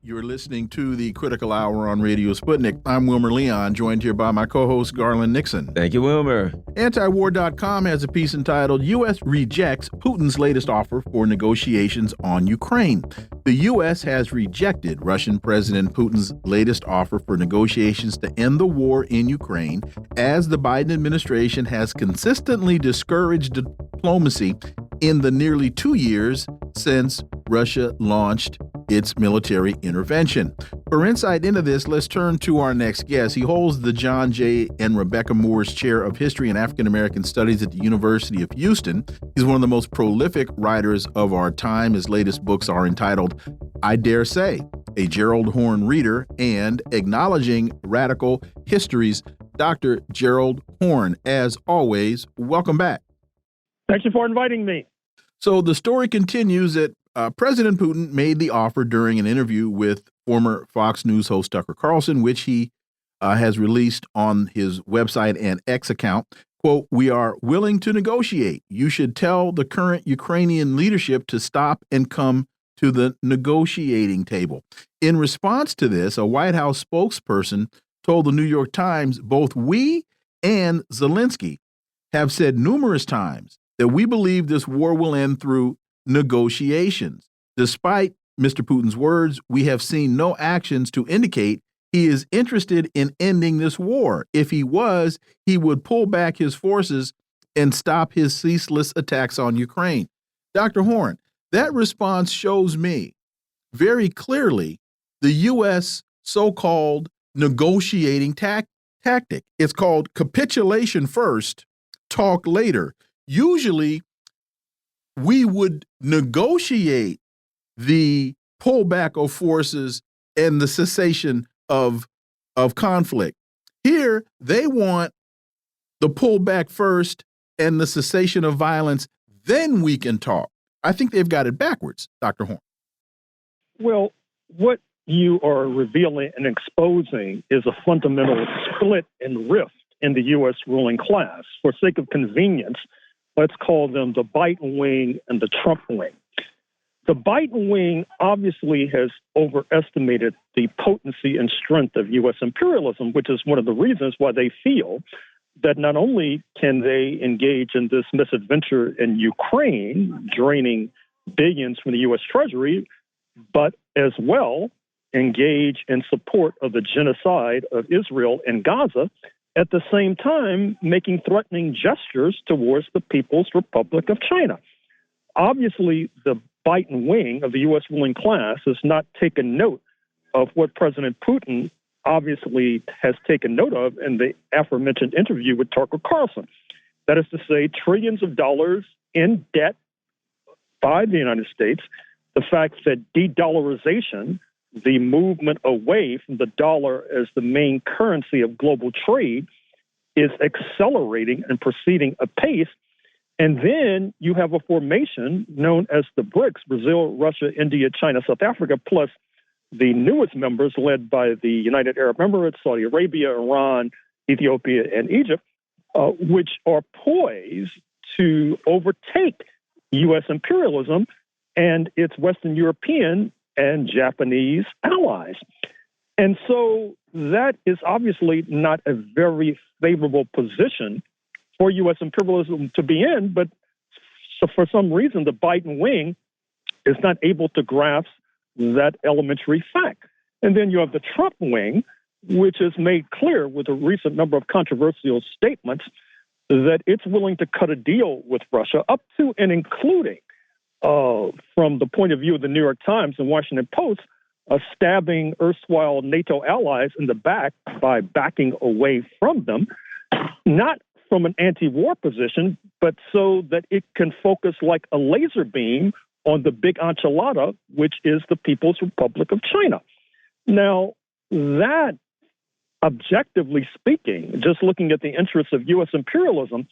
You're listening to the Critical Hour on Radio Sputnik. I'm Wilmer Leon, joined here by my co-host Garland Nixon. Thank you, Wilmer. Antiwar.com has a piece entitled U.S. Rejects Putin's Latest Offer for Negotiations on Ukraine. The U.S. has rejected Russian President Putin's latest offer for negotiations to end the war in Ukraine, as the Biden administration has consistently discouraged diplomacy in the nearly 2 years since Russia launched its military intervention. For insight into this, let's turn to our next guest. He holds the John J. and Rebecca Moores Chair of History and African American Studies at the University of Houston. He's one of the most prolific writers of our time. His latest books are entitled I Dare Say, a Gerald Horne Reader, and Acknowledging Radical Histories. Dr. Gerald Horne, as always, welcome back. Thank you for inviting me. So the story continues that President Putin made the offer during an interview with former Fox News host Tucker Carlson, which he has released on his website and X account. Quote, "We are willing to negotiate. You should tell the current Ukrainian leadership to stop and come to the negotiating table." In response to this, a White House spokesperson told the New York Times, both we and Zelensky have said numerous times that we believe this war will end through negotiations. Despite Mr. Putin's words, we have seen no actions to indicate he is interested in ending this war. If he was, he would pull back his forces and stop his ceaseless attacks on Ukraine. Dr. Horne, that response shows me very clearly the U.S. so-called negotiating tactic. It's called capitulation first, talk later. Usually, we would negotiate the pullback of forces and the cessation of conflict. Here, they want the pullback first and the cessation of violence, then we can talk. I think they've got it backwards, Dr. Horne. Well, what you are revealing and exposing is a fundamental split and rift in the U.S. ruling class. For sake of convenience, let's call them the Biden wing and the Trump wing. The Biden wing obviously has overestimated the potency and strength of U.S. imperialism, which is one of the reasons why they feel that not only can they engage in this misadventure in Ukraine, draining billions from the U.S. Treasury, but as well engage in support of the genocide of Israel in Gaza, at the same time making threatening gestures towards the People's Republic of China. Obviously, the Biden wing of the U.S. ruling class has not taken note of what President Putin obviously has taken note of in the aforementioned interview with Tucker Carlson. That is to say, trillions of dollars in debt by the United States, the fact that de-dollarization, the movement away from the dollar as the main currency of global trade, is accelerating and proceeding apace. And then you have a formation known as the BRICS, Brazil, Russia, India, China, South Africa, plus the newest members led by the United Arab Emirates, Saudi Arabia, Iran, Ethiopia, and Egypt, which are poised to overtake U.S. imperialism and its Western European and Japanese allies. And so that is obviously not a very favorable position for U.S. imperialism to be in, but so for some reason, the Biden wing is not able to grasp that elementary fact. And then you have the Trump wing, which has made clear with a recent number of controversial statements that it's willing to cut a deal with Russia, up to and including, from the point of view of the New York Times and Washington Post, stabbing erstwhile NATO allies in the back by backing away from them, not from an anti-war position, but so that it can focus like a laser beam on the big enchilada, which is the People's Republic of China. Now, that, objectively speaking, just looking at the interests of U.S. imperialism,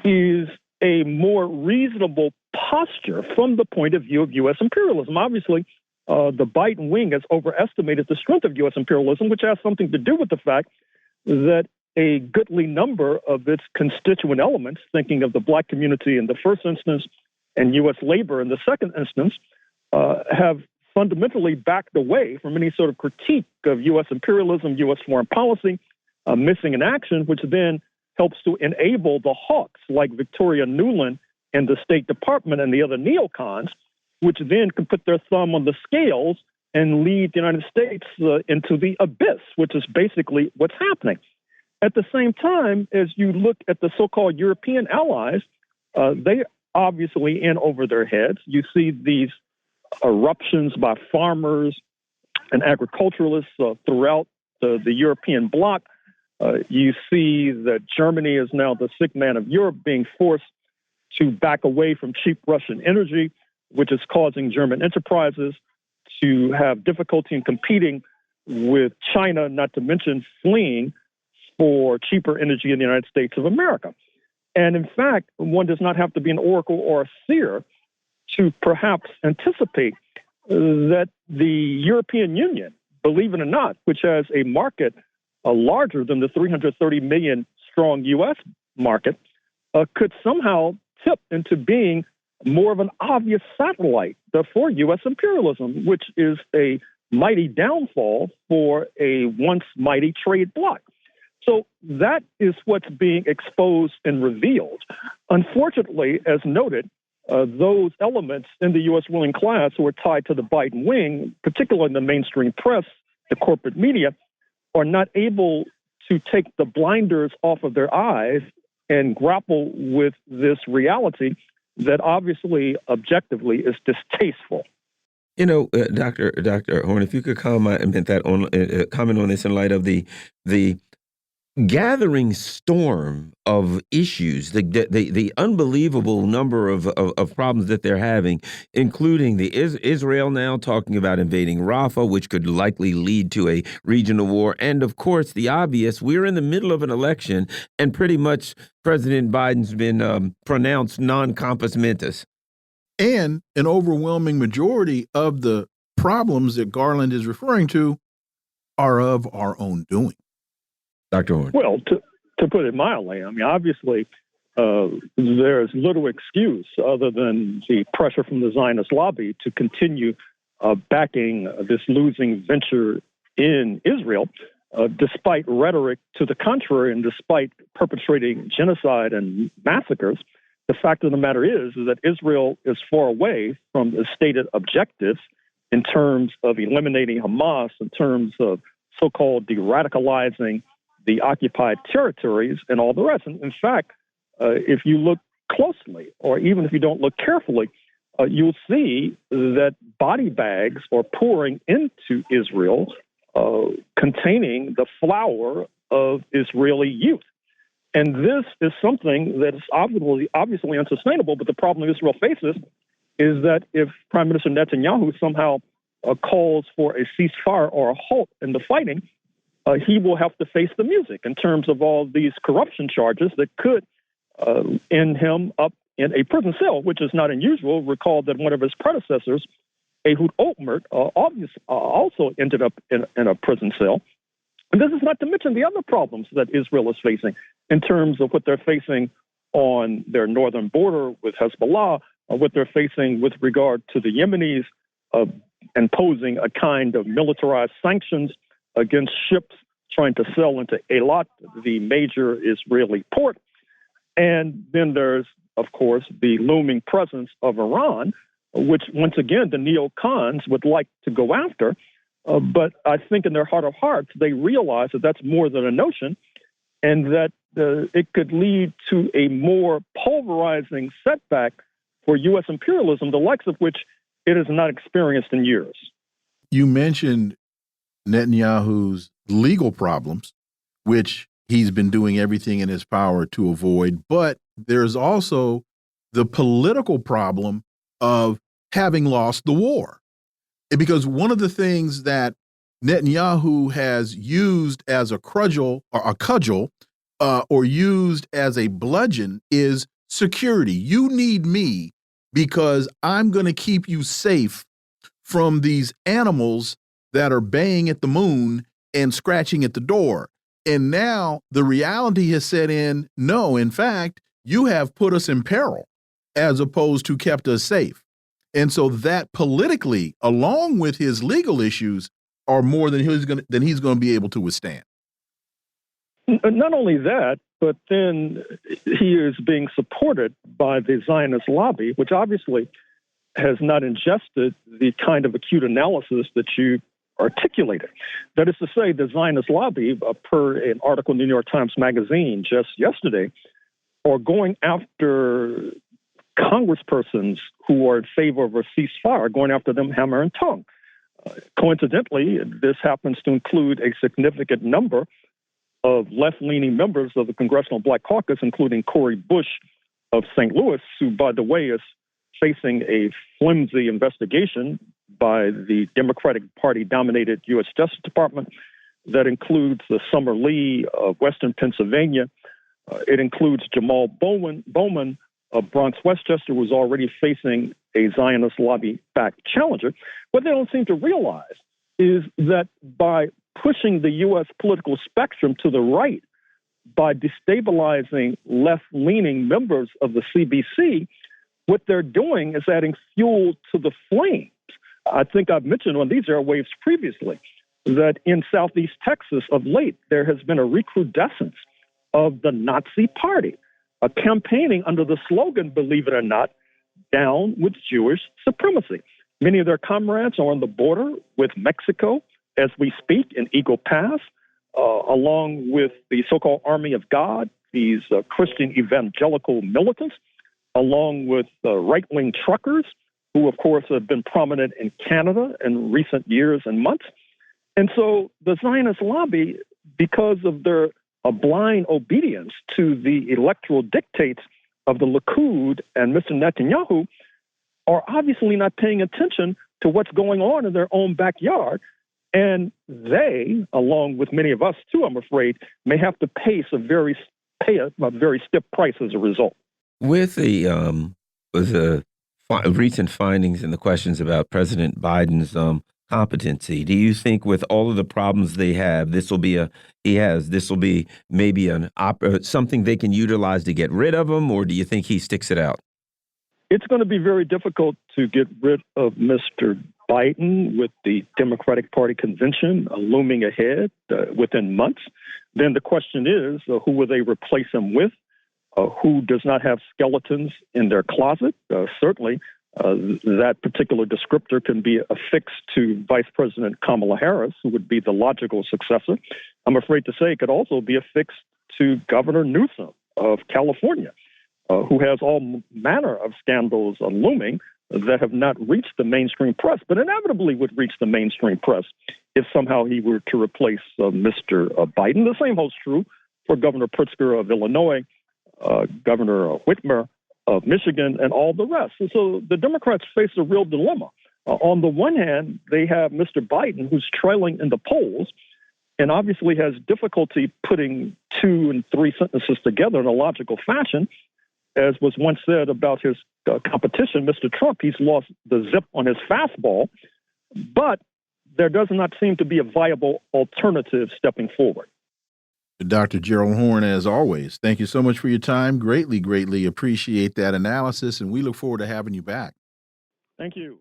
is a more reasonable posture from the point of view of U.S. imperialism. Obviously, the Biden wing has overestimated the strength of U.S. imperialism, which has something to do with the fact that a goodly number of its constituent elements, thinking of the Black community in the first instance and U.S. labor in the second instance, have fundamentally backed away from any sort of critique of U.S. imperialism, U.S. foreign policy, missing in action, which then helps to enable the hawks like Victoria Nuland and the State Department and the other neocons, which then can put their thumb on the scales and lead the United States into the abyss, which is basically what's happening. At the same time, as you look at the so-called European allies, they obviously in over their heads. You see these eruptions by farmers and agriculturalists throughout the European bloc. You see that Germany is now the sick man of Europe, being forced to back away from cheap Russian energy, which is causing German enterprises to have difficulty in competing with China, not to mention fleeing for cheaper energy in the United States of America. And in fact, one does not have to be an oracle or a seer to perhaps anticipate that the European Union, believe it or not, which has a market larger than the 330 million strong U.S. market, could somehow tip into being more of an obvious satellite for U.S. imperialism, which is a mighty downfall for a once mighty trade bloc. So that is what's being exposed and revealed. Unfortunately, as noted, those elements in the U.S. ruling class who are tied to the Biden wing, particularly in the mainstream press, the corporate media, are not able to take the blinders off of their eyes and grapple with this reality that obviously, objectively, is distasteful. You know, Dr. Horne, if you could comment on this in light of the gathering storm of issues, the unbelievable number of problems that they're having, including Israel now talking about invading Rafah, which could likely lead to a regional war, and of course the obvious: we're in the middle of an election, and pretty much President Biden's been pronounced non compos mentis. And an overwhelming majority of the problems that Garland is referring to are of our own doing. Dr. Horne. Well, to put it mildly, I mean, obviously, there's little excuse other than the pressure from the Zionist lobby to continue backing this losing venture in Israel, despite rhetoric to the contrary and despite perpetrating genocide and massacres. The fact of the matter is that Israel is far away from the stated objectives in terms of eliminating Hamas, in terms of so-called de-radicalizing the occupied territories and all the rest. And in fact, if you look closely, or even if you don't look carefully, you'll see that body bags are pouring into Israel containing the flower of Israeli youth. And this is something that is obviously unsustainable, but the problem Israel faces is that if Prime Minister Netanyahu somehow calls for a ceasefire or a halt in the fighting, he will have to face the music in terms of all these corruption charges that could end him up in a prison cell, which is not unusual. Recall that one of his predecessors, Ehud Olmert, also ended up in a prison cell. And this is not to mention the other problems that Israel is facing in terms of what they're facing on their northern border with Hezbollah, what they're facing with regard to the Yemenis, imposing a kind of militarized sanctions against ships trying to sail into Eilat, the major Israeli port. And then there's, of course, the looming presence of Iran, which, once again, the neocons would like to go after. But I think in their heart of hearts, they realize that that's more than a notion and that it could lead to a more pulverizing setback for U.S. imperialism, the likes of which it has not experienced in years. You mentioned Netanyahu's legal problems, which he's been doing everything in his power to avoid. But there's also the political problem of having lost the war. Because one of the things that Netanyahu has used as a cudgel or used as a bludgeon is security. You need me because I'm going to keep you safe from these animals that are baying at the moon and scratching at the door. And now the reality has set in. No, in fact, you have put us in peril as opposed to kept us safe. And so that politically, along with his legal issues, are more than he's going to be able to withstand. Not only that, but then he is being supported by the Zionist lobby, which obviously has not ingested the kind of acute analysis that you articulated. That is to say, the Zionist lobby, per an article in the New York Times Magazine just yesterday, are going after congresspersons who are in favor of a ceasefire, going after them hammer and tongue. Coincidentally, this happens to include a significant number of left-leaning members of the Congressional Black Caucus, including Cori Bush of St. Louis, who, by the way, is facing a flimsy investigation by the Democratic Party-dominated U.S. Justice Department that includes Summer Lee of Western Pennsylvania. It includes Jamal Bowman of Bronx Westchester, who's already facing a Zionist lobby-backed challenger. What they don't seem to realize is that by pushing the U.S. political spectrum to the right, by destabilizing left-leaning members of the CBC, what they're doing is adding fuel to the flames. I think I've mentioned on these airwaves previously that in Southeast Texas of late, there has been a recrudescence of the Nazi Party, campaigning under the slogan, believe it or not, down with Jewish supremacy. Many of their comrades are on the border with Mexico as we speak in Eagle Pass, along with the so-called Army of God, these Christian evangelical militants, along with right-wing truckers, who, of course, have been prominent in Canada in recent years and months. And so the Zionist lobby, because of their blind obedience to the electoral dictates of the Likud and Mr. Netanyahu, are obviously not paying attention to what's going on in their own backyard. And they, along with many of us too, I'm afraid, may have to pay a very stiff price as a result. With the recent findings and the questions about President Biden's competency, do you think with all of the problems they have, this will be maybe something they can utilize to get rid of him, or do you think he sticks it out? It's going to be very difficult to get rid of Mr. Biden with the Democratic Party convention looming ahead within months. Then the question is, who will they replace him with? Who does not have skeletons in their closet? Certainly, that particular descriptor can be affixed to Vice President Kamala Harris, who would be the logical successor. I'm afraid to say it could also be affixed to Governor Newsom of California, who has all manner of scandals looming that have not reached the mainstream press, but inevitably would reach the mainstream press if somehow he were to replace Mr. Biden. The same holds true for Governor Pritzker of Illinois, Governor Whitmer of Michigan, and all the rest. And so the Democrats face a real dilemma. On the one hand, they have Mr. Biden, who's trailing in the polls and obviously has difficulty putting 2 and 3 sentences together in a logical fashion. As was once said about his competition, Mr. Trump, he's lost the zip on his fastball, but there does not seem to be a viable alternative stepping forward. Dr. Gerald Horne, as always, thank you so much for your time. Greatly, greatly appreciate that analysis, and we look forward to having you back. Thank you.